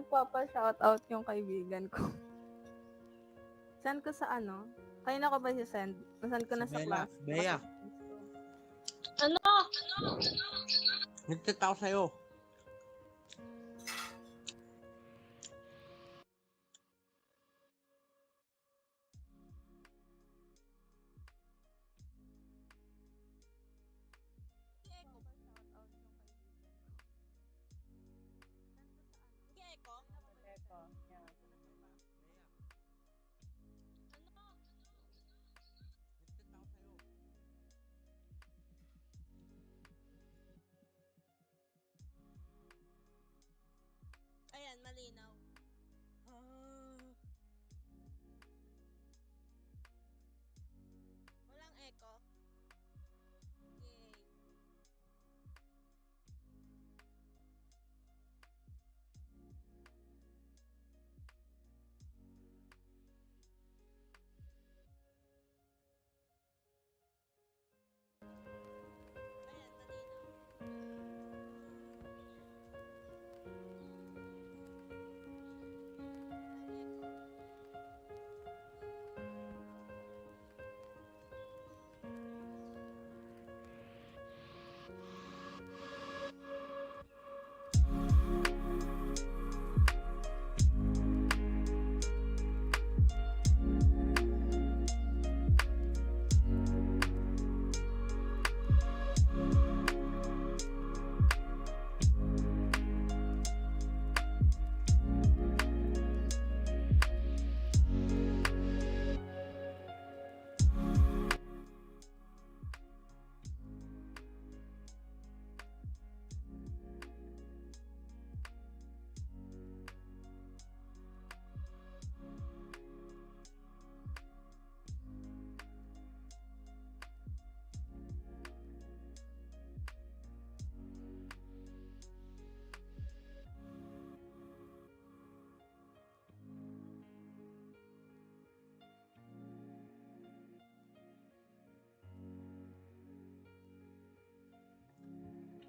nagpapa-shoutout yung kaibigan ko. Send ko sa ano? Kayo na ko ba send? Send ko na sa Bella, class. Bea. Ano? Nagtit ako sa'yo. Ayan, malinaw. Walang echo. Yay. Ayan, malinaw.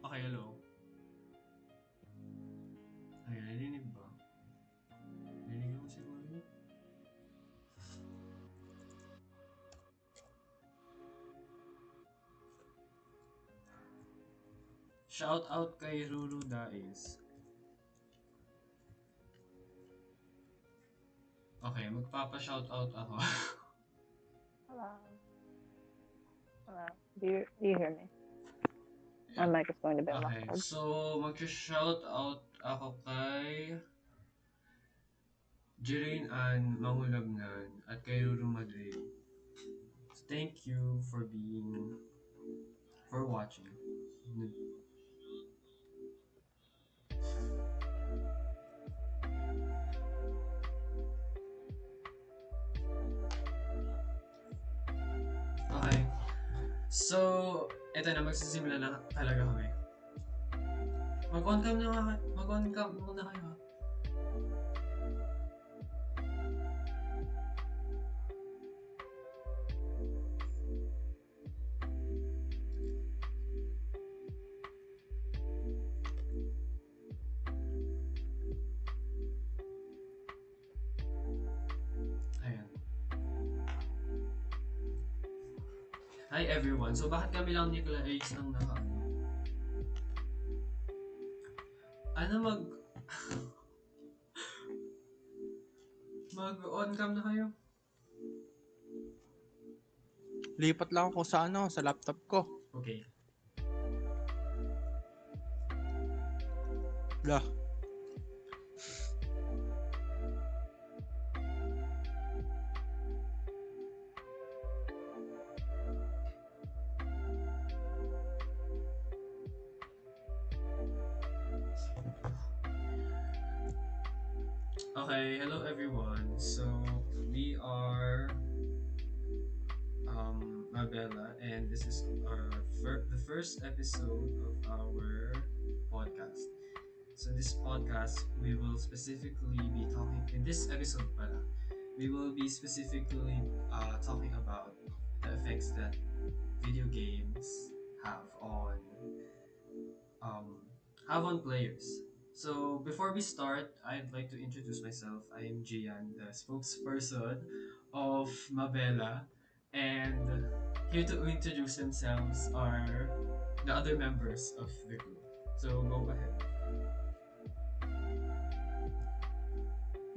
Okay, hello. Ay, narinig ba? Narinig mo siguro yun? Shout out kay Ruru Dais. Okay, magpapa-shout out ako. Hello. Hello. Do you hear me? My mic is going to be Okay, muffled. so mag-shout out ako kay Jirin Ann Mangulagnan at kay Ruru Madrid. Thank you for watching. Okay. So, eto na, magsisimula na talaga kami. Mag-on cam muna kayo ha. Ayan. Hi everyone. So, bakit kami lang ni Clarice ang mag-on cam na kayo? Lipat lang ako sa sa laptop ko. Okay. Lah. Okay, hello everyone. So, we are MABELA, and this is the first episode of our podcast. So, this podcast, we will specifically be talking, in this episode pala, we will be specifically talking about the effects that video games have on players. So before we start, I'd like to introduce myself. I am Gian, the spokesperson of Mabela, and here to introduce themselves are the other members of the group. So go ahead.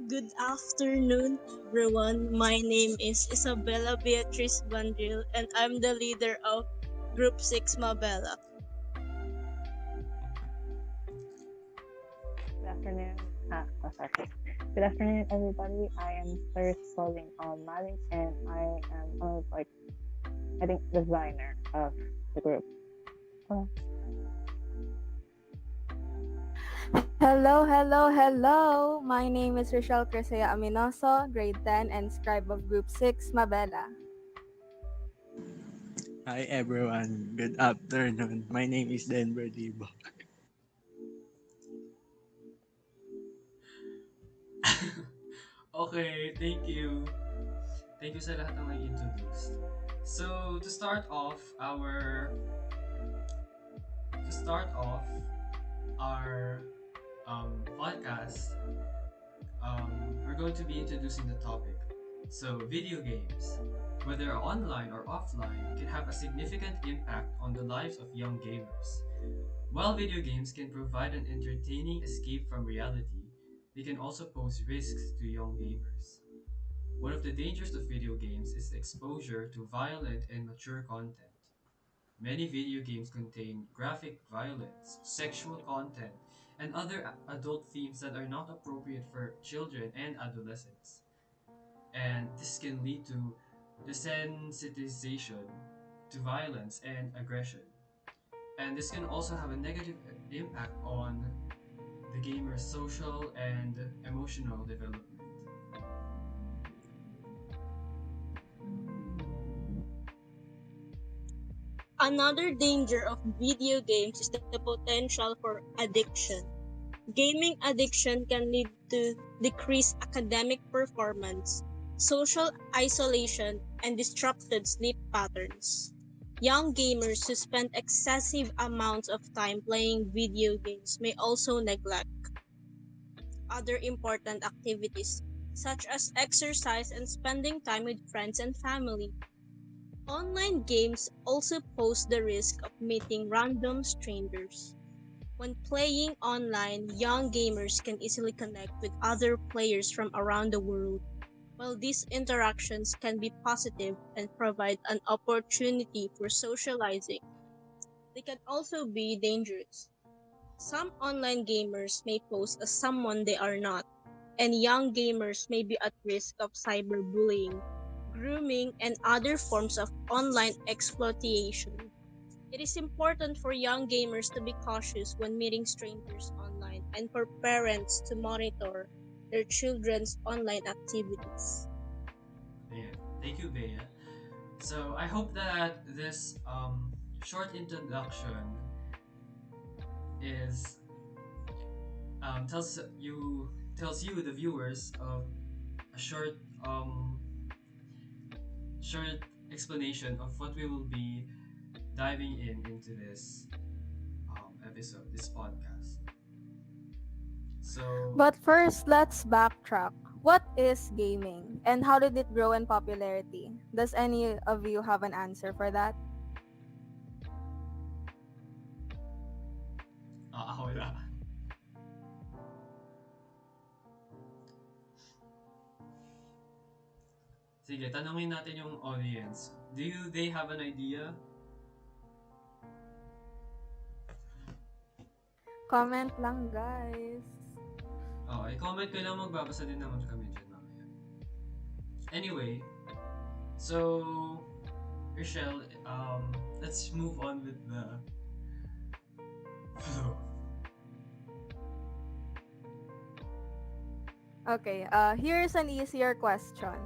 Good afternoon, everyone. My name is Isabella Beatrice Bandril, and I'm the leader of Group 6 Mabela. Good afternoon. Sorry. Good afternoon, everybody. I am first calling on Malik, and I am like I think designer of the group. Oh, Hello, hello, hello. My name is Rochelle Cresea Aminoso, grade 10 and scribe of group 6, Mabela. Hi everyone, good afternoon. My name is Denver Dibo. Okay, thank you. Thank you sa lahat ng nag-introduce. So to start off our podcast, we're going to be introducing the topic. So, video games, whether online or offline, can have a significant impact on the lives of young gamers. While video games can provide an entertaining escape from reality, they can also pose risks to young gamers. One of the dangers of video games is exposure to violent and mature content. Many video games contain graphic violence, sexual content, and other adult themes that are not appropriate for children and adolescents. And this can lead to desensitization to violence and aggression. And this can also have a negative impact on the gamer's social and emotional development. Another danger of video games is the potential for addiction. Gaming addiction can lead to decreased academic performance, social isolation, and disrupted sleep patterns. Young gamers who spend excessive amounts of time playing video games may also neglect other important activities, such as exercise and spending time with friends and family. Online games also pose the risk of meeting random strangers. When playing online, young gamers can easily connect with other players from around the world. While these interactions can be positive and provide an opportunity for socializing, they can also be dangerous. Some online gamers may pose as someone they are not, and young gamers may be at risk of cyberbullying, grooming, and other forms of online exploitation. It is important for young gamers to be cautious when meeting strangers online and for parents to monitor their children's online activities. Ayan. Thank you, Bea. So I hope that this short introduction is tells you the viewers of a short explanation of what we will be diving into this episode, this podcast. So But first, let's backtrack. What is gaming and how did it grow in popularity? Does any of you have an answer for that? ako wala. Sige, tanungin natin yung audience. They have an idea? Comment lang, guys. Oh, i-comment ko lang, magbabasa din naman kami dyan mamaya. Anyway, so Rochelle, let's move on with the flow. Okay, here's an easier question.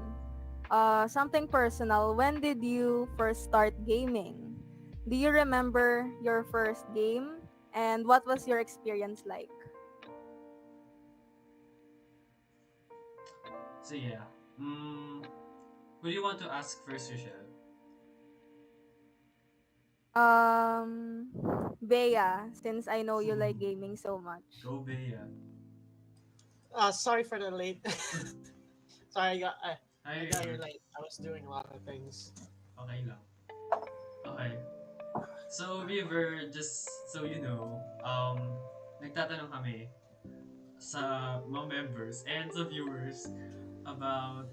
Something personal. When did you first start gaming? Do you remember your first game? And what was your experience like? So yeah, who do you want to ask first, Rochelle? Um, Bea, since I know you like gaming so much. Go Bea. Sorry for the late. Sorry, I Hi got here River. late. I was doing a lot of things. Okay lang. Okay. So River, just so you know, nagtatanong kami sa mga members and sa viewers about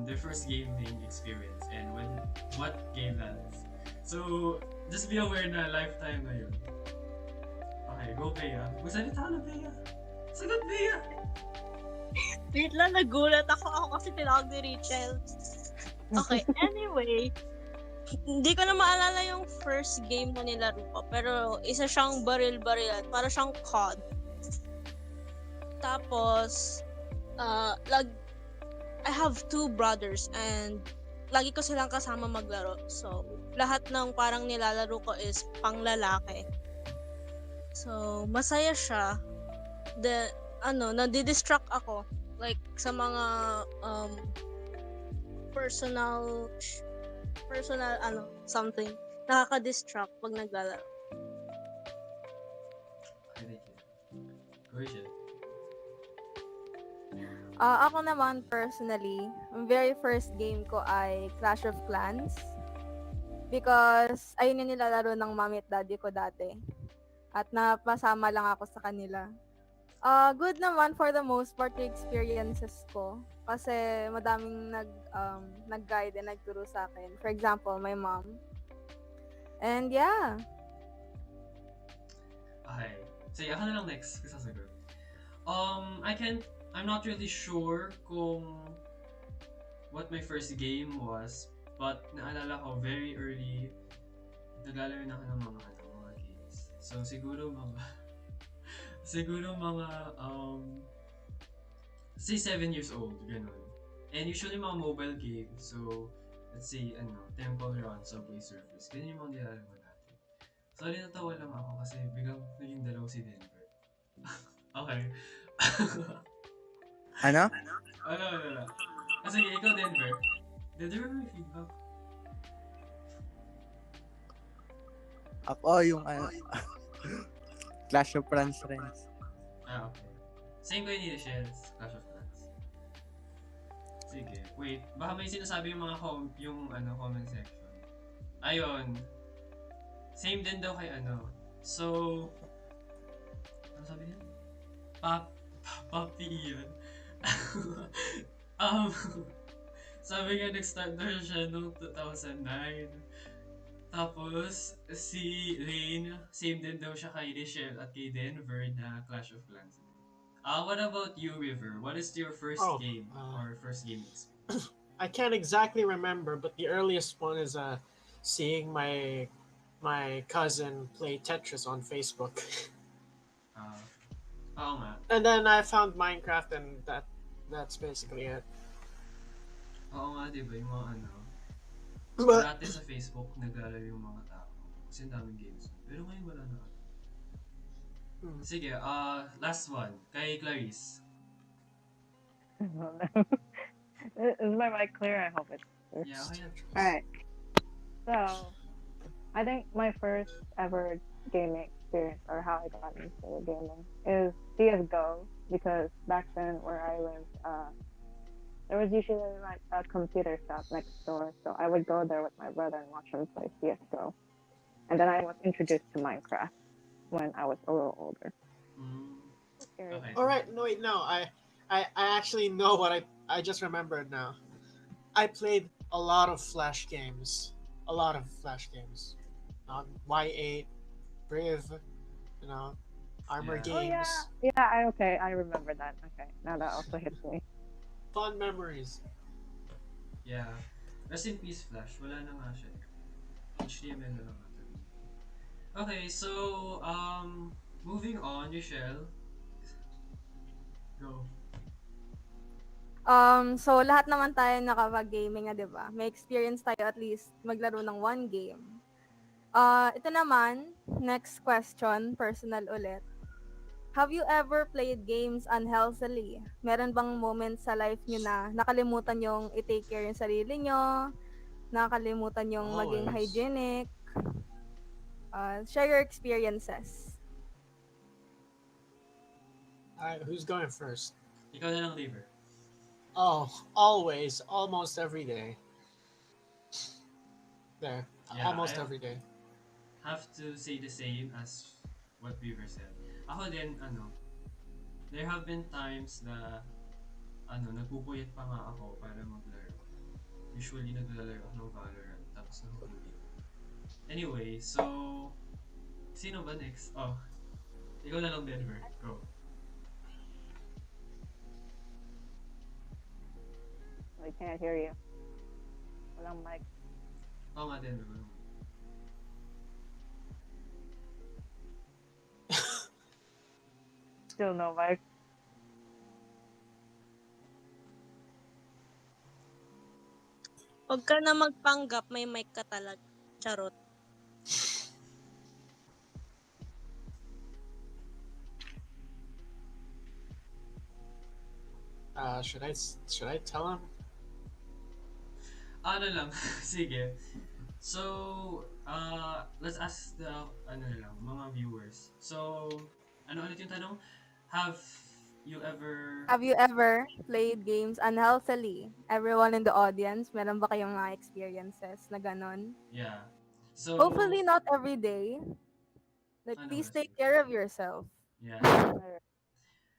their first gaming experience and what game that is. So, just be aware na lifetime ngayon. Okay, go Bea. Magsalita ka na Bea. Sagot Bea! Wait lang, nagulat ako kasi tinawag ni Rachel. Okay, anyway. Hindi ko na maalala yung first game na nilaro ko. Pero isa siyang baril-barilan. Para siyang COD. Tapos, I have two brothers and lagi ko silang kasama maglaro. So, lahat ng parang nilalaro ko is panglalaki. So, masaya siya. Nadidistract ako. Like, sa mga personal something. Nakaka-distract pag naglalaro. Okay, thank you. Go Rachel. Ako naman personally, ang very first game ko ay Clash of Clans. Because ayun yung nilalaro ng mommy at daddy ko dati. At napasama lang ako sa kanila. Good naman for the most part yung experiences ko. Kasi madaming nag-guide and nagturo sa akin. For example, my mom. And yeah. Okay. Sige, ako na lang next. Kasi sasagot. I'm not really sure kung what my first game was, but naalala ko very early, naglalaro na ako ng mga games. So siguro mga say 7 years old, ganun. And usually mga mobile games, so let's say Temple Run, Subway Surfers, ganyan yung mga nilalaro ko dati. Sorry, natawa lang ako kasi biglang naging dalaw si Denver. Okay. Ano? Wala. Sige, ikaw Denver. Denver, may feedback. Ako yung Clash of Clans rin. Okay. Same kayo ni Rochelle, Clash of Clans. Sige, wait. Baka may sinasabi yung mga comment section. Ayun. Same din daw kay So, ano sabi niya? Papi yun. um, sabi nga nag-start na siya noong 2009. Tapos, si Lane, same din daw siya kay Rochelle at kay Denver na Clash of Clans. What about you, River? What is your first game or first game experience? I can't exactly remember, but the earliest one is seeing my cousin play Tetris on Facebook. Oo nga. And then I found Minecraft, and that's basically it. Oo nga, diba? Yung mga But dati sa Facebook, naglalaro yung mga tao. Kasi ang daming games. Pero ngayon wala na. Sige, last one. Kay Clarice. Is my mic clear? I hope it's clear. Yeah, okay na. Alright. So, I think my first ever gaming experience, or how I got into gaming, is CSGO, because back then where I lived, there was usually like a computer shop next door, so I would go there with my brother and watch him play CSGO. And then I was introduced to Minecraft when I was a little older. Okay. all right, no wait, no, I actually know what I just remembered now. I played a lot of Flash games, Y8, Briv, Armor games. Oh yeah, I remember that. Okay, now that also hits me. Fun memories. Yeah. Rest in peace, Flash. Wala na nga siya. HTML na lang ata. Okay, so, moving on, Michelle. Go. So lahat naman tayo nakapag-gaming, 'di ba? May experience tayo at least maglaro ng one game. Ito naman, next question, personal ulit. Have you ever played games unhealthily? Meron bang moment sa life nyo na nakalimutan yung i-take care yung sarili nyo? Nakalimutan yung maging Always. hygienic? Share your experiences. Alright, who's going first? Ikaw na lang, River. Oh, always, almost every day. There, Yeah, almost I every day. have to say the same as what River said. Ako din, there have been times na, nagpupuyat pa nga ako para maglaro. Usually, naglalaro ako ng Valorant, tapos nahuhuli ko. Anyway, so, sino ba next? Oh, ikaw na lang, Denver. Go. I can't hear you. Walang mic. Oo nga, Denver. Still no mic. Huwag ka na magpanggap, may mic ka talaga. Charot. Should I tell him? Ano lang, sige. So, let's ask the, mga viewers. So, ano ulit yung tanong? Have you ever, Have you ever played games unhealthily? Everyone in the audience, meron ba kayong mga experiences na ganon? yeah. So, Hopefully not every day. Like, ano please ba take siya? care of yourself. Yeah.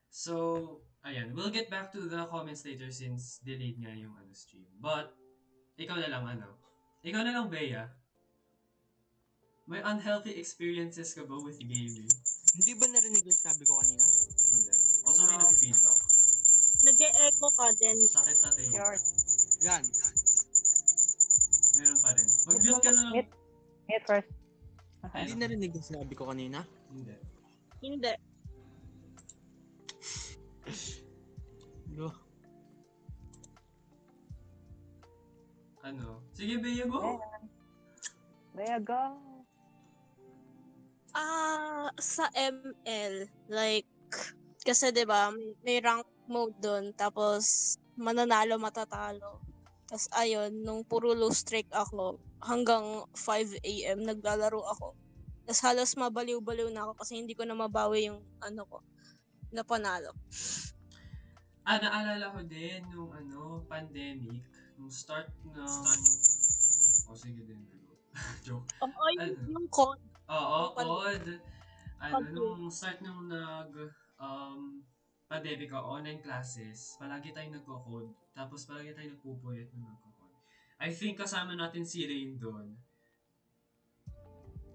So, ayan, we'll get back to the comments later since delayed nga yung stream. But, ikaw na lang, Ikaw na lang, Bea. May unhealthy experiences ka ba with gaming? Hindi ba narinig yung sabi ko kanina? Hindi. Also, may No. nag-feedback. Nag-e-echo ka din. Sakit sa tayo. Yours. Yan. Meron pa rin. Mag-mute ka na lang. Mute first. Hindi Okay. narinig yung sabi ko kanina? Hindi. Hindi. No. Sige, Bea, go. There you go. Sa ML, like, kasi 'di ba may rank mode doon, tapos mananalo matatalo. Tapos ayun, nung puro low streak ako, hanggang 5 AM naglalaro ako. Tapos halos mabaliw-baliw na ako kasi hindi ko na mabawi yung ko, na panalo. Naalala ko din nung pandemic, nung start ng... sige din, go. Joke. Yung code. Oo, Yung COD. COD. Nung start nung pandemic o online classes, palagi tayong nagko-code. Tapos palagi tayong nagpupuyat na nagko-code. I think kasama natin si Rain doon.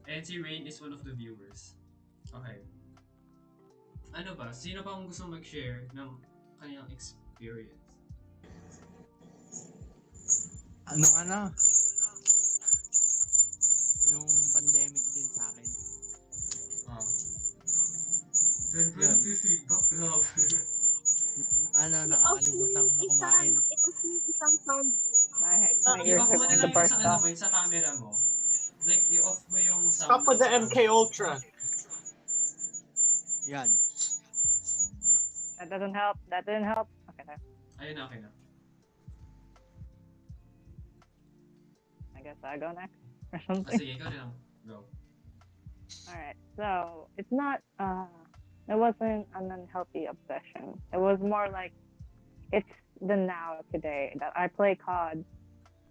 And si Rain is one of the viewers. Okay. Ano ba? Sino pa ang gusto mag-share ng kanyang experience? Nung pandemic din sa akin. Then ko Yun. nag-feedback, grabe. Nakakalimutan ko na kumain. Isang sound. My ears I-off are mo na going lang to yung burst off. sa camera mo. Like, i-off mo yung sound. Stop with the sa MK Ultra. Yan. That doesn't help. That didn't help. Okay, there. Ayun na, okay na. I guess I go next or something. Sige, ikaw na lang. Go. Alright, so it's not it wasn't an unhealthy obsession. It was more like it's the now today that I play COD,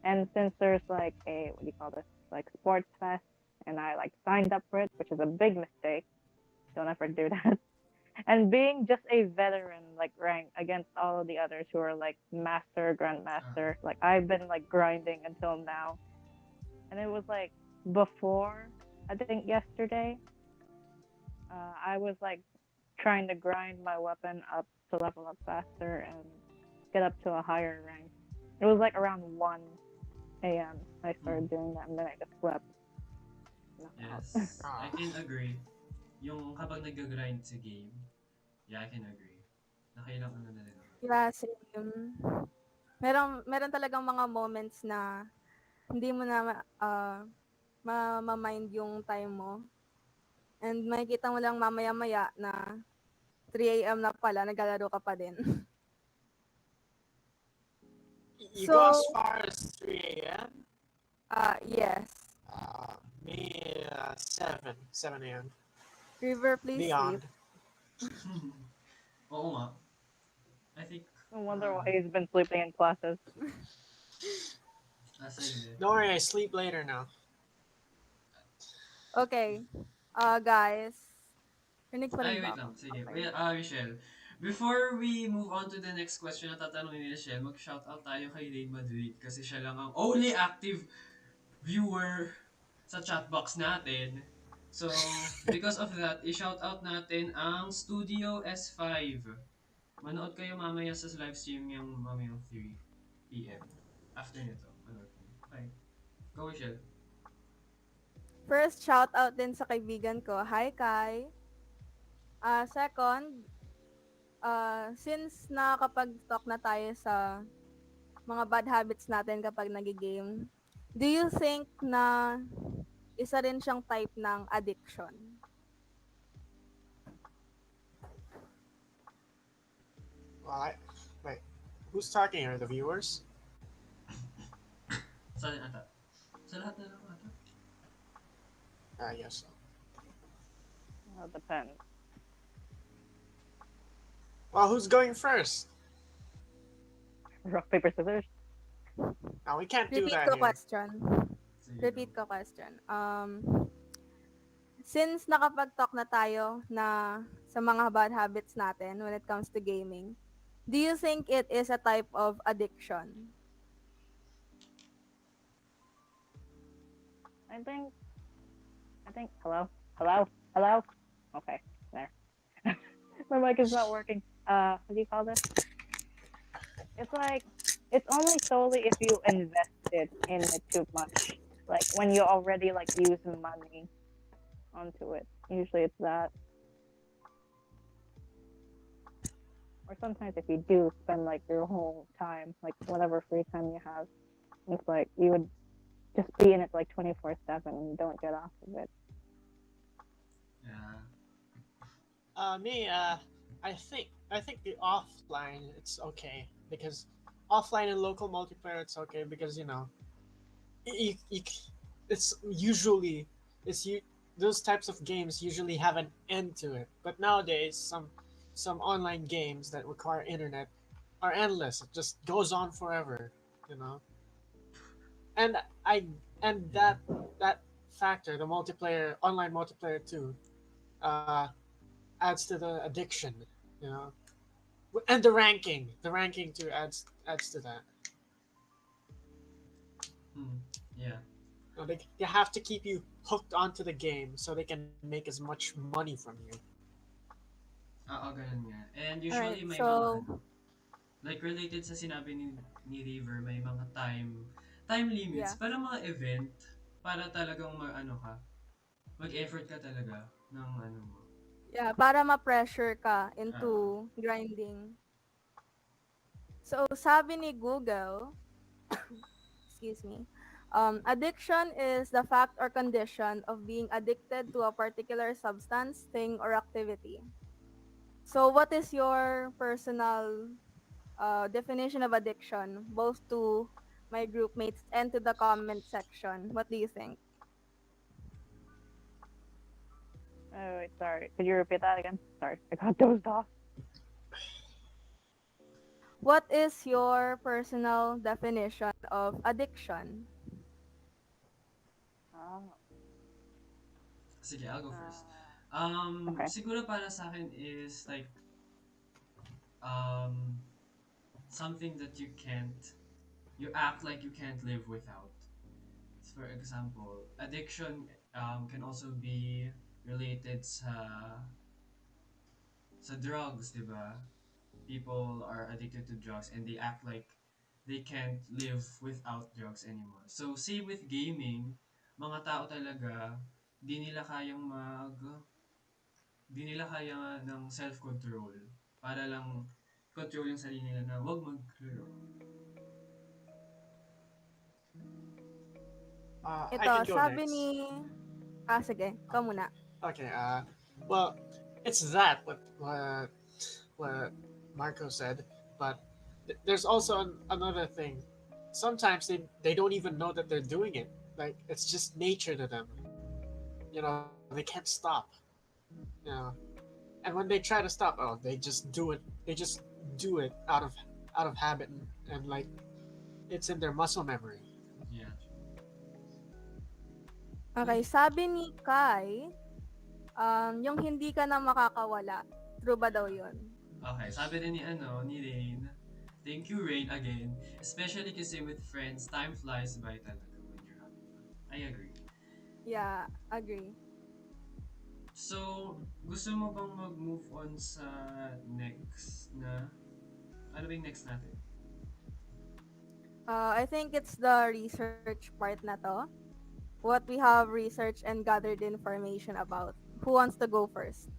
and since there's like a what do you call this, like sports fest, and I like signed up for it, which is a big mistake. Don't ever do that. And being just a veteran, like ranked against all of the others who are like master, grandmaster, like I've been like grinding until now, and it was like before, I think yesterday, I was like trying to grind my weapon up to level up faster and get up to a higher rank. It was like around 1 a.m. I started doing that, and then I just slept. Yes, I can agree. Yung kapag nag-grind sa game, yeah, I can agree. Nakailang na rin ako. Yeah, same. Meron talagang mga moments na hindi mo na ma-mind yung time mo. And makikita mo lang mamaya-maya na 3 a.m. na pala, naglalaro ka pa din. You So- go as far as 3 a.m.? Yes. Me, 7 a.m. River, please sleep. Beyond. Oo nga. I think, No wonder why he's been sleeping in classes. sige. Don't worry, I sleep later now. Okay. Guys. Rinig pa Ay, rin ba wait ako? lang. Sige. Okay. Wait, Michelle. Before we move on to the next question na tatanungin ni Michelle, mag-shoutout tayo kay Dane Madrid kasi siya lang ang only active viewer sa chatbox natin. So, because of that, i-shoutout natin ang Studio S5. Manood kayo mamaya sa live stream yung mamayang 3 p.m. After nito, manood kayo. Okay. Go, Michelle. First, shout out din sa kaibigan ko. Hi, Kai. Second, since nakakapag-talk na tayo sa mga bad habits natin kapag nagigame, do you think na isa rin siyang type ng addiction? Well, wait. Who's talking? Are the viewers? Sa ata? Sa lahat na lang ata? Yes. Well, depends. Well, who's going first? Rock, paper, scissors. Now we can't do Repeat that ko here. question. Sige, Repeat go. ko question. Since nakapag-talk na tayo na sa mga bad habits natin when it comes to gaming, do you think it is a type of addiction? I think. Hello, hello, hello. Okay, there. My mic is not working. What do you call this? It's like it's only solely if you invested in it too much. Like when you already like use money onto it. Usually it's that. Or sometimes if you do spend like your whole time, like whatever free time you have, it's like you would just be in it like 24/7 and you don't get off of it. Yeah. Me, I think the offline it's okay because offline and local multiplayer it's okay because you, it's usually it's you those types of games usually have an end to it. But nowadays, some online games that require internet are endless. It just goes on forever, you know. And I and Yeah. that factor, the multiplayer, online multiplayer too, uh, adds to the addiction, you know. And the ranking too adds to that. Hmm. Yeah. They have to keep you hooked onto the game so they can make as much money from you. Oo, ganun nga. And Alright, usually may mga so like related sa sinabi ni River, may mga time limits yeah. para mga event para talagang ano ka, mag-effort ka talaga ng ano mo. Yeah, para ma-pressure ka Oo. into grinding. So, sabi ni Google, excuse me, addiction is the fact or condition of being addicted to a particular substance, thing, or activity. So, what is your personal definition of addiction, both to my group mates and to the comment section? What do you think? Oh, wait, sorry. Could you repeat that again? Sorry, I got dozed off. What is your personal definition of addiction? Oh, Sige, I'll go first. okay. Siguro para sa akin is like um something that you act like you can't live without. For example, addiction can also be related sa drugs, 'di ba? People are addicted to drugs and they act like they can't live without drugs anymore. So, say with gaming, mga tao talaga, di nila kayang di nila kaya ng self-control para lang control yung sarili nila na wag maglaro. I can Ito, go sabi next. ni... sige, ikaw muna. Okay. Well, it's that what Marco said, but there's also another thing. Sometimes they don't even know that they're doing it. Like it's just nature to them. they can't stop. You know, and when they try to stop, oh, they just do it. They just do it out of habit, and like it's in their muscle memory. Yeah. Okay, sabi ni Kai, yung hindi ka na makakawala. True ba daw yun? Okay, sabi din ni ni Rain. Thank you, Rain, again. Especially kasi with friends, time flies by talaga when you're having fun. I agree. Yeah, agree. So, gusto mo bang mag-move on sa next na... Ano ba yung next natin? I think it's the research part na to. What we have researched and gathered information about. Who wants to go first?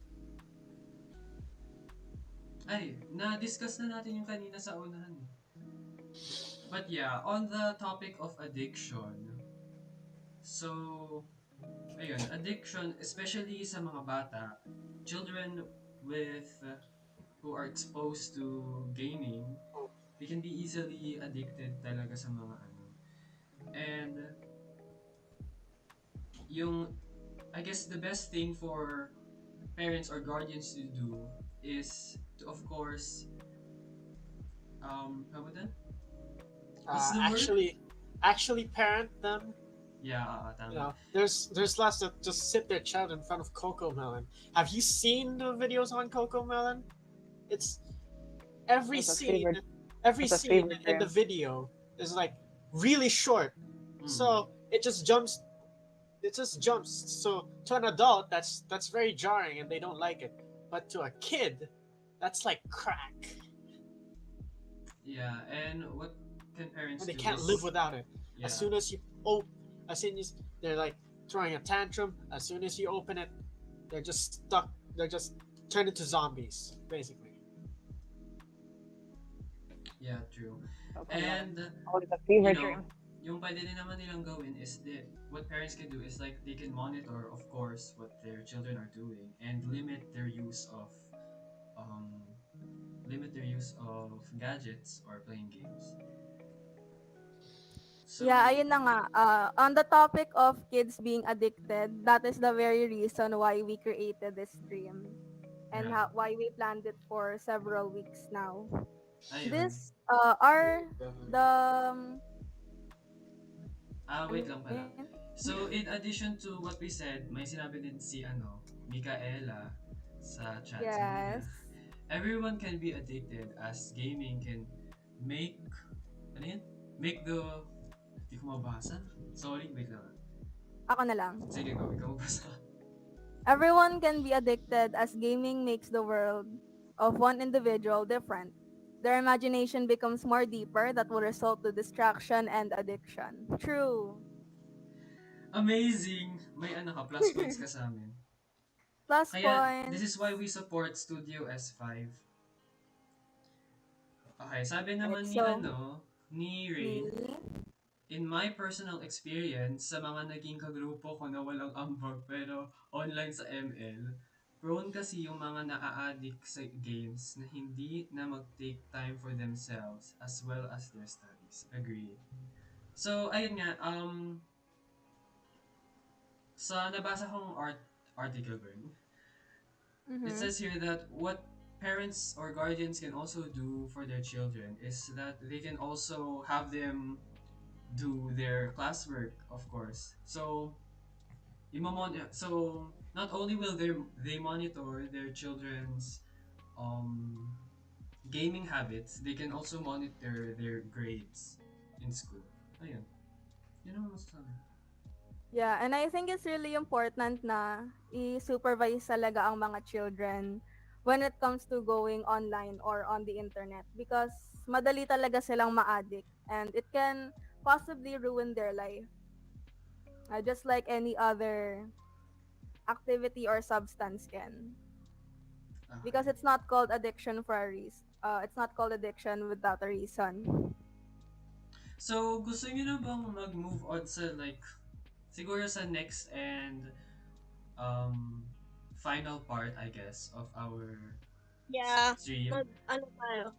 Ay, na-discuss na natin yung kanina sa unahan eh. But yeah, on the topic of addiction, so, ayun, addiction, especially sa mga bata, children with who are exposed to gaming, they can be easily addicted talaga sa mga ano. And yung, I guess the best thing for parents or guardians to do is to, of course, how about that? What's Uh, the word? actually, actually parent them. Yeah, tama. There's lots that just sit their child in front of Coco Melon. Have you seen the videos on Coco Melon? It's every That's a scene, favorite. every That's a scene favorite in the game. video is like really short, Mm-mm. so it just jumps. It just jumps. So to an adult, that's very jarring, and they don't like it. But to a kid, that's like crack, Yeah, and what can parents and they do can't live is, without it. As yeah, soon as you oh, as soon as they're like throwing a tantrum, as soon as you open it, they're just stuck. They're just turned into zombies, basically. yeah, true. Pokemon. And, Always a you favorite know, game. yung pwede din naman nilang gawin is what parents can do is like they can monitor, of course, what their children are doing and um, limit their use of gadgets or playing games. Yeah, So, ayun na nga. On the topic of kids being addicted, that is the very reason why we created this stream and right. why we planned it for several weeks now. Ayun. This are the Wait ano lang yun? pala. So, in addition to what we said, may sinabi din si Micaela sa chat. Sabi Yes. niya, everyone can be addicted as gaming can make, ano yun? Make the, hindi ko mabasa. Sorry, wait lang. Ako na lang. Sige, go. Ikaw magbasa. Everyone can be addicted as gaming makes the world of one individual different. Their imagination becomes more deeper that will result to distraction and addiction. True. Amazing! May plus points ka sa amin. Plus Kaya, this points. is why we support Studio S5. Okay, sabi Right, naman so, ni Rain, me. in my personal experience sa mga naging kagrupo ko na walang ambag pero online sa ML, prone kasi yung mga naa-addict sa games na hindi na mag-take time for themselves as well as their studies. Agree. So, ayun nga, sa nabasa kong article, Bern, it Mm-hmm. says here that what parents or guardians can also do for their children is that they can also have them do their classwork, of course. So, so not only will they monitor their children's um gaming habits, they can also monitor their grades in school. Ayun. Yun ang masasabi. Yeah, and I think it's really important na i-supervise talaga ang mga children when it comes to going online or on the internet because madali talaga silang ma-addict and it can possibly ruin their life. Just like any other activity or substance can. Because Okay. it's not called addiction for a reason. It's not called addiction without a reason. So, gusto niyo na bang mag-move on sa like, siguro sa next and um, final part, I guess, of our Yeah. stream? Ano tayo?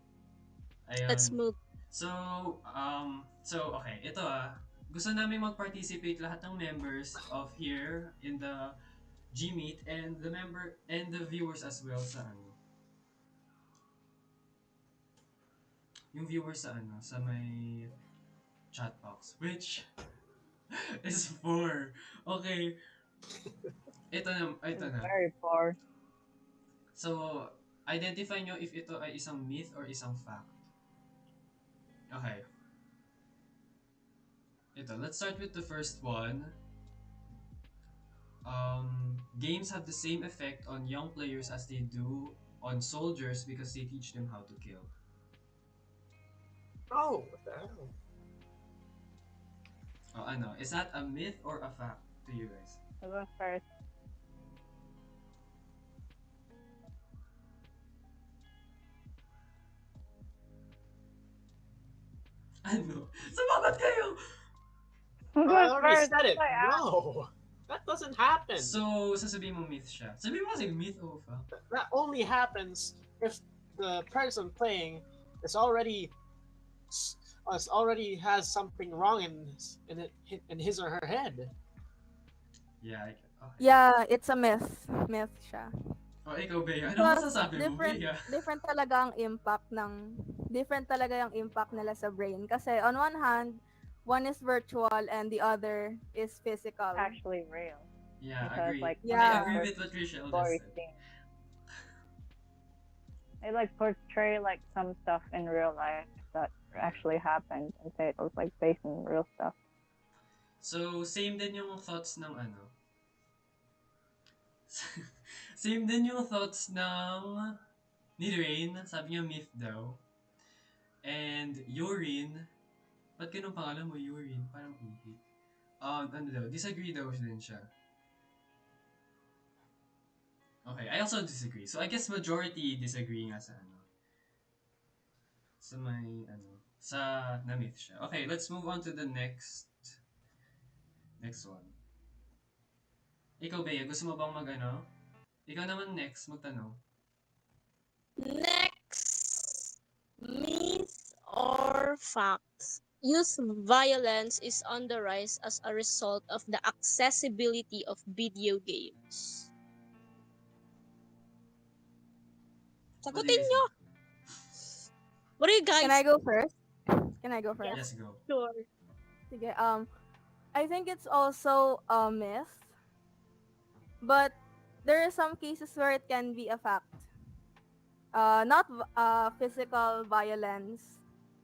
Let's Ayun. move. So, okay, ito gusto namin mag-participate lahat ng members of here in the Gmeet and the member and the viewers as well sa ano. Yung viewers sa ano, sa may chat box, which is four. Okay, ito It's na. very poor. So, identify nyo if ito ay isang myth or isang fact. Okay. Ito, let's start with the first one. Games have the same effect on young players as they do on soldiers because they teach them how to kill. Oh, what the hell? Oh, ano, is that a myth or a fact to you guys? It was first. Ano? Sumagot kayo! It I was already first. said it. Like, No, that doesn't happen. So, sasabihin mo myth siya. Sabihin mo kasi myth o fact. That only happens if the person playing is already has something wrong in his or her head. Yeah, okay. Yeah, it's a myth. Myth siya. Oh, ikaw, Bea. Ano Because masasabi mo, Bea? different talaga ang impact ng different talaga yung impact nila sa brain kasi on one hand, one is virtual and the other is physical. actually real. Yeah, Because, agree. like, Yeah. I agree with what Rachel just Story said. scene. They like portray like some stuff in real life that actually happened and say it was like based on real stuff. So, same din yung thoughts ng ano. Same din yung thoughts ng ni Rain. Sabi niya myth daw. And Yorin, ba't ganun pangalan mo, Yorin? Parang ihi. Ano daw, disagree daw din siya. Okay, I also disagree. So, I guess majority disagree nga sa ano. Sa may, ano, sa na-myth siya. Okay, let's move on to the next one. Ikaw, Bea, gusto mo bang mag-ano? Ikaw naman next, magtanong. Next, myth or facts? Youth violence is on the rise as a result of the accessibility of video games. What do Sagutin you nyo! think? What do you guys Can I go first? Can I go first? Yes, go. sure? Sige, I think it's also a myth, but there are some cases where it can be a fact. Not physical violence,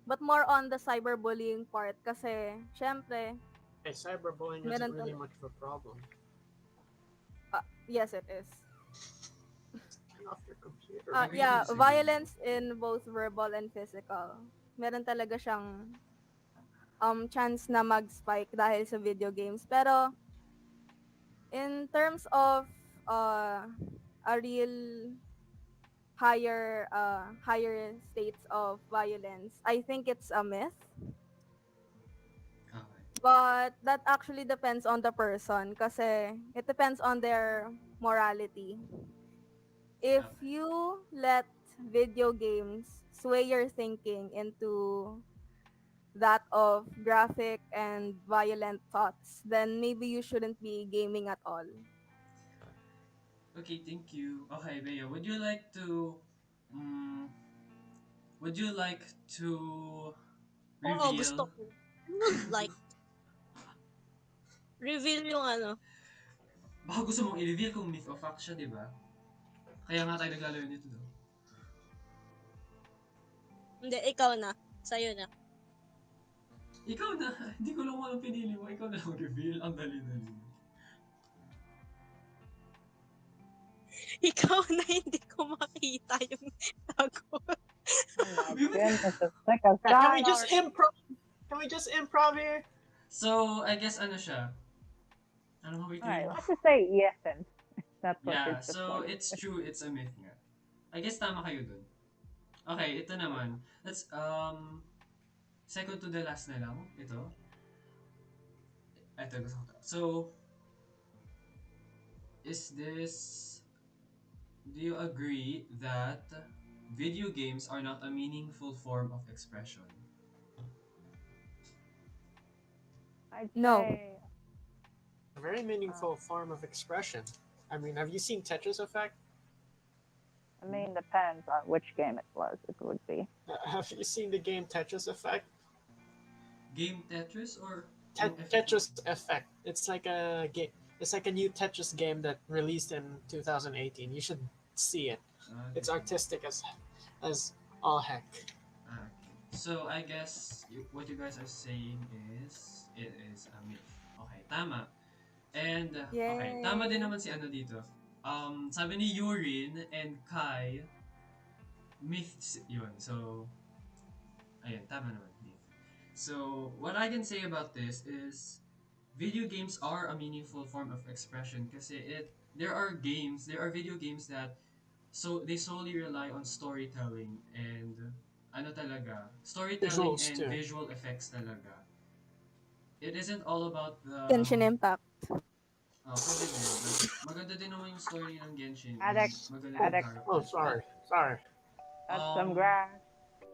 but more on the cyberbullying part kasi syempre, Hey, cyberbullying Meron isn't really tal- much of a problem. yes it is. Turn off your computer. Agree Yeah, to disagree. violence in both verbal and physical. Meron talaga siyang chance na mag-spike dahil sa video games. Pero in terms of a real higher states of violence, I think it's a myth. Okay. But that actually depends on the person kasi it depends on their morality. If Okay. you let video games sway your thinking into that of graphic and violent thoughts, then maybe you shouldn't be gaming at all. Okay, thank you. Okay, Bea, mm, would you like to Oo, gusto reveal? ko. I would like reveal yung ano. Baka gusto mong i-reveal kung myth o fact siya, di ba? Kaya nga tayo naglalayo nito daw. Hindi, ikaw na. Sa'yo na. Ikaw na, hindi ko lang walang pinili mo. Ikaw na lang reveal. Ang dali-dali. Ikaw na hindi ko makita yung sagot. Oh my We would- goodness, it's like a Can we song just already. improv? Can we just improv here? So, I guess ano siya? Ano nga, wait, Alright, wait. let's just say yes then. That's what Yeah, it's just so like. it's true, it's a myth nga. I guess tama kayo dun. Okay, ito naman. Let's, second to the last na lang. Ito. Gusto ko to. So, do you agree that video games are not a meaningful form of expression? I'd No. say, It's a very uh, meaningful form of expression. I mean, have you seen Tetris Effect? I mean, depends on which game it was. It would be. Have you seen the game Tetris Effect? Game Tetris or yung effect na? Tetris Effect. It's like a game. It's like a new Tetris game that released in 2018. You should see it. It's Okay. artistic as all heck. Okay. So I guess what you guys are saying is it is a myth. Okay, tama. And okay, tama din Yay. naman si ano dito. Sabi ni Yurin and Kai, myths yun. So, ayun, tama naman, myth. So, what I can say about this is video games are a meaningful form of expression kasi there are video games that so they solely rely on storytelling and ano talaga, storytelling Visuals and too. visual effects talaga. It isn't all about the Genshin Impact. pwede din, but maganda din naman yung story ng Genshin and Addict, maganda din yung addict, Oh, characters. But, sorry, sorry. touch some um, grass.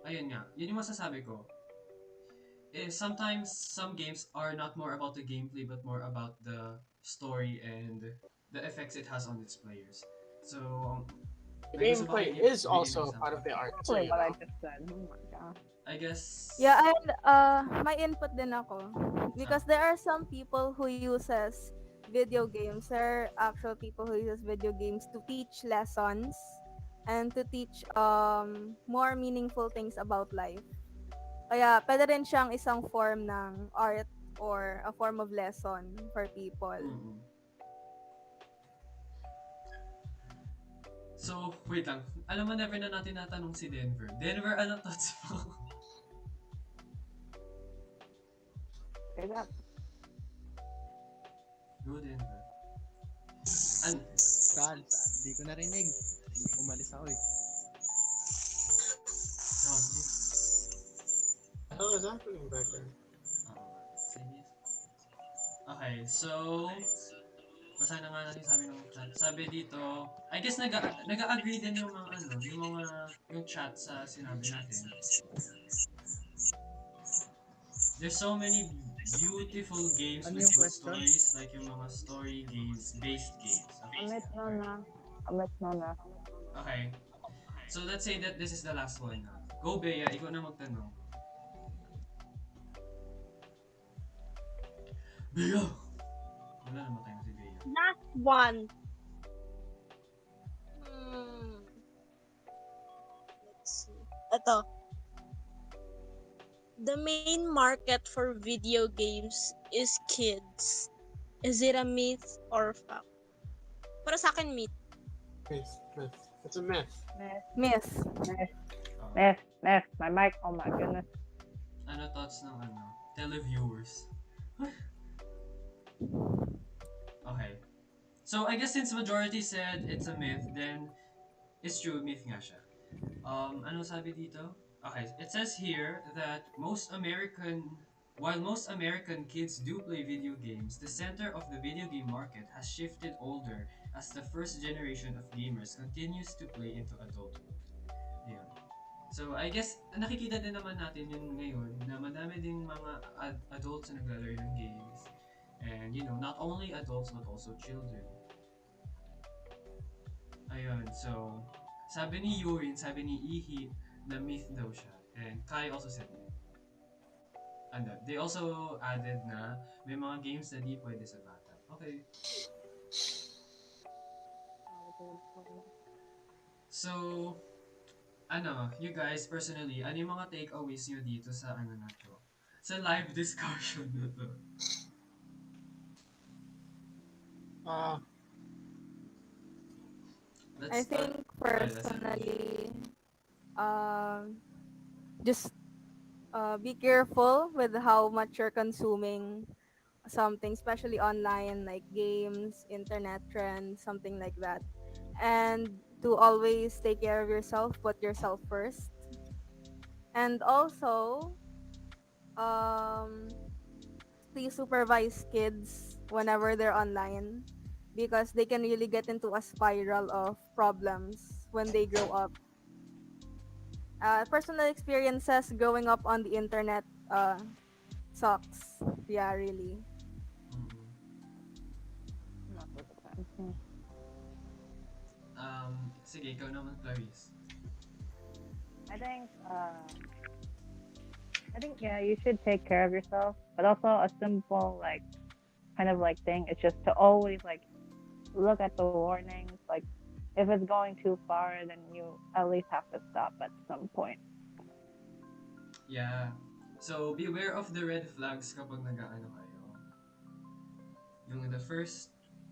ayun nga, yun yung masasabi ko. Sometimes some games are not more about the gameplay but more about the story and the effects it has on its players. So, The may gusto ba gameplay kayong is bigyan ng also part example? of the art too. Exactly what I just said. Oh my gosh. I guess, Yeah, and my input din ako. ah, Because there are some people who uses video games. There are actual people who uses video games to teach lessons and to teach more meaningful things about life. Kaya pwede rin siyang isang form ng art or a form of lesson for people. mm. So, wait lang. Alam mo, never na natin natanong si Denver. Denver, ano thoughts mo? Say that. Go, Denver. An Saan? Hindi ko narinig. Umalis ako eh. Grabe. What is happening back there? Oo. Sige. Okay, so, basta na nga natin sabi ng chat. Sabi dito, I guess nag-agree din yung mga ano, yung chat sa sinabi natin. There's so many beautiful games Ano with yung good question? stories, like yung mga story games, based games. Okay. Amit no na. Amit no na. Okay. So let's say that this is the last one na. Go, Bea, ikaw na magtanong. Bea! Wala, namatay na si Bea. Last one. Hmm. Let's see. Ito. The main market for video games is kids. Is it a myth or fact? Para sa akin, myth. Myth. It's a myth. Myth, Miss. myth, Oh. myth, myth. My mic. Oh my goodness. Ano thoughts ng ano? Televiewers. Okay. So I guess since majority said it's a myth, then it's true, myth nga siya. Ano sabi dito? Okay, it says here that while most American kids do play video games, the center of the video game market has shifted older as the first generation of gamers continues to play into adulthood. Ayun. So, I guess, nakikita din naman natin yun ngayon na madami ding mga adults na naglalaro ng games. And, not only adults but also children. Ayun, so, sabi ni Yurin, sabi ni Ihi, na myth daw siya. And Kai also said myth. And they also added na may mga games na di pwede sa bata. Okay. So, you guys, personally, ano yung mga takeaways nyo dito sa ano na to? Sa live discussion na to? Uh, Let's I start. think personally, just be careful with how much you're consuming something, especially online, like games, internet trends, something like that. And to always take care of yourself, put yourself first. And also, um, please supervise kids whenever they're online because they can really get into a spiral of problems when they grow up. Personal experiences growing up on the internet sucks. Yeah, really. Mm-mm. Most of the time. Hmm. Sige, ikaw naman, Clarice. I think yeah, you should take care of yourself, but also a simple like kind of like thing is just to always like look at the warnings. Like if it's going too far, then you at least have to stop at some point. Yeah. So, beware of the red flags kapag nag-ano kayo. Yung the first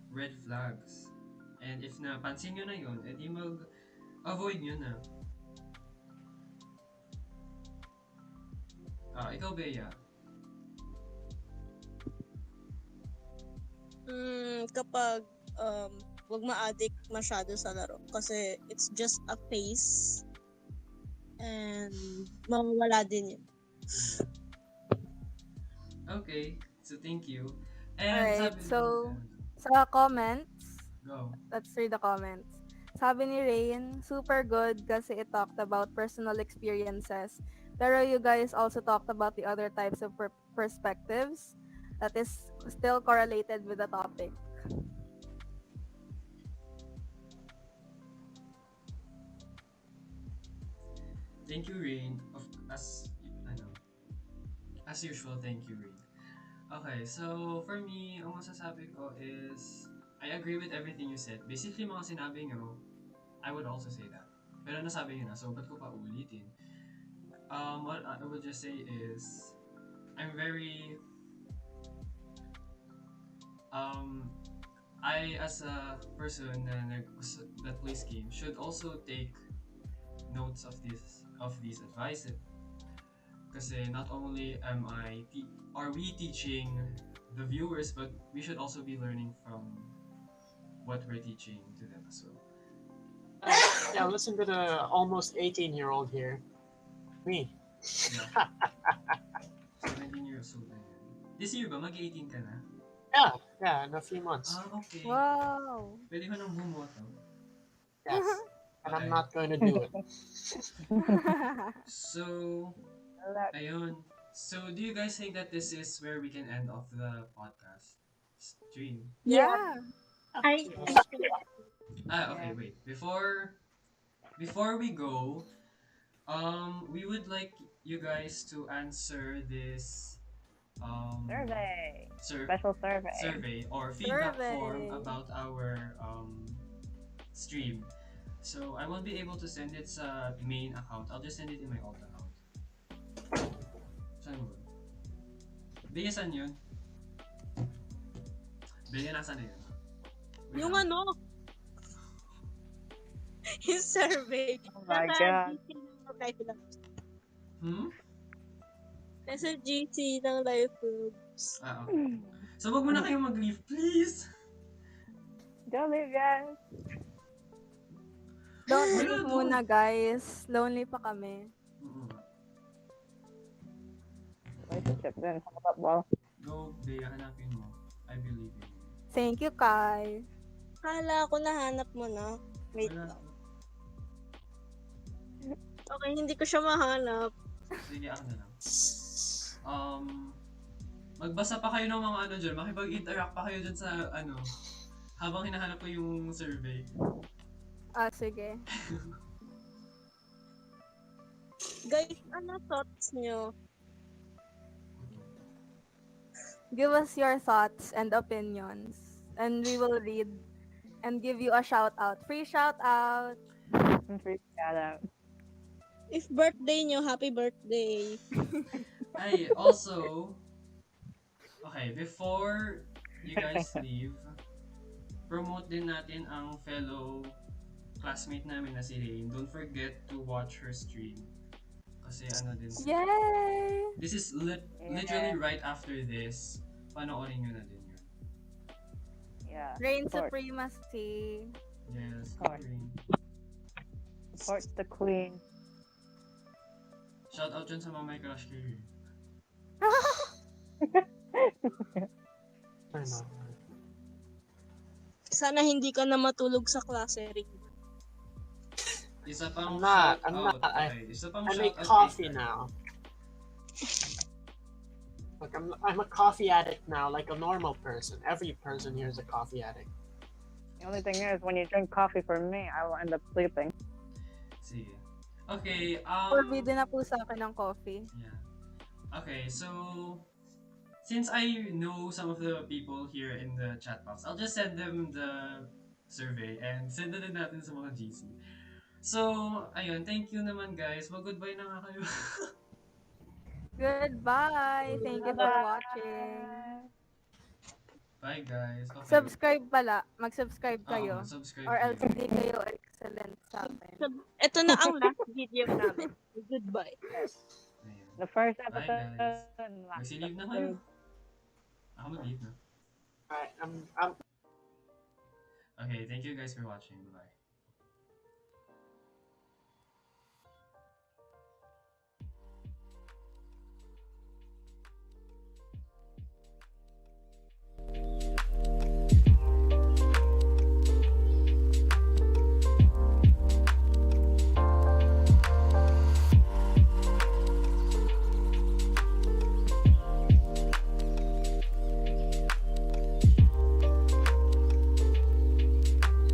red flags. And if napansin nyo na yun, edi mag-avoid nyo na. Ikaw, Bea. Kapag wag ma-addict masyado sa laro kasi it's just a phase and mawawala din yun. Okay. So, thank you. And Alright, sabi... so sa comments, Go. let's read the comments. Sabi ni Rain, super good kasi it talked about personal experiences. Pero you guys also talked about the other types of perspectives that is still correlated with the topic. Thank you, Rain. Ano, as usual, thank you, Rain. Okay, so for me, ang masasabi ko is, I agree with everything you said. Basically, mga sinabi nyo, I would also say that. Pero nasabi nyo na, so ba't ko pa ulitin? What I would just say is, I'm very, I as a person that plays games should also take notes of these advices. Kasi not only are we teaching the viewers, but we should also be learning from what we're teaching to them as well. Yeah, listen to the almost 18-year-old here. Me. Yeah. 17 years old na yun. This year ba? Mag-18 ka na? Yeah, in a few months. Okay. Wow! Pwede ko nang bumoto. Yes. And Okay. I'm not going to do it. So, ayun. So, do you guys think that this is where we can end off the podcast stream? Yeah. I Okay, wait. Before we go, we would like you guys to answer this Survey. sur- Special survey. survey or feedback form Survey. about our stream. So, I won't be able to send it sa main account. I'll just send it in my alt account. Saan mo? Bea, saan yun? Bea, nasa na yun? Wait yung lang. ano yung survey. Oh my God. Nasa GC ng live groups. Okay. So, wag mo na kayong mag-leave, please! Don't leave, guys. Don't Wala leave to. muna, guys. Lonely pa kami. Mm-mm. Relationship then. Hold up, well. Go, Bea, hanapin mo. I believe in you. Thank you, Kai. Kala ko nahanap mo na. Wait Wala lang. to. Okay, hindi ko siya mahanap. Sige, ako na lang. Magbasa pa kayo ng mga ano dyan. Makipag-interact pa kayo dyan sa ano. Habang hinahanap ko yung survey. Sige. Guys, ano thoughts nyo? Give us your thoughts and opinions. And we will read and give you a shout out. Free shout out. Free shout out. If birthday nyo, happy birthday. Ay, also, okay, before you guys leave, promote din natin ang fellow classmate namin na si Rain. Don't forget to watch her stream. Kasi ano din. Yay! This is literally right after this. Panoorin nyo na din yun. Yeah. Reign Support. supremacy. Yes, Alright. Rain. Support the queen. Shout out dyan sa mga may crush kayo. Ano? Sana hindi ka na matulog sa klase, Rick. Isa pang I'm shout not. out. Okay, isa pang I shout make out coffee kay- now. Like I'm a coffee addict now, like a normal person. Every person here is a coffee addict. The only thing is, when you drink coffee for me, I will end up sleeping. Sige. Okay, Forbidden na po sa akin ng coffee. yeah. Okay, so since I know some of the people here in the chat box, I'll just send them the survey and send na din natin sa mga GC. So, ayun, thank you naman guys. Mag-goodbye na nga kayo. Goodbye! Thank you for watching. Bye-bye! Bye guys. Okay. Subscribe pala. Mag-subscribe Oo, kayo. subscribe Or else kayo. hindi kayo excellent sa akin. Ito na ang last video namin. Goodbye. Ayun. The first Bye episode. guys. last Magsilib na kayo. episode. Ako mag-leave na. I'm Okay, thank you guys for watching. Bye.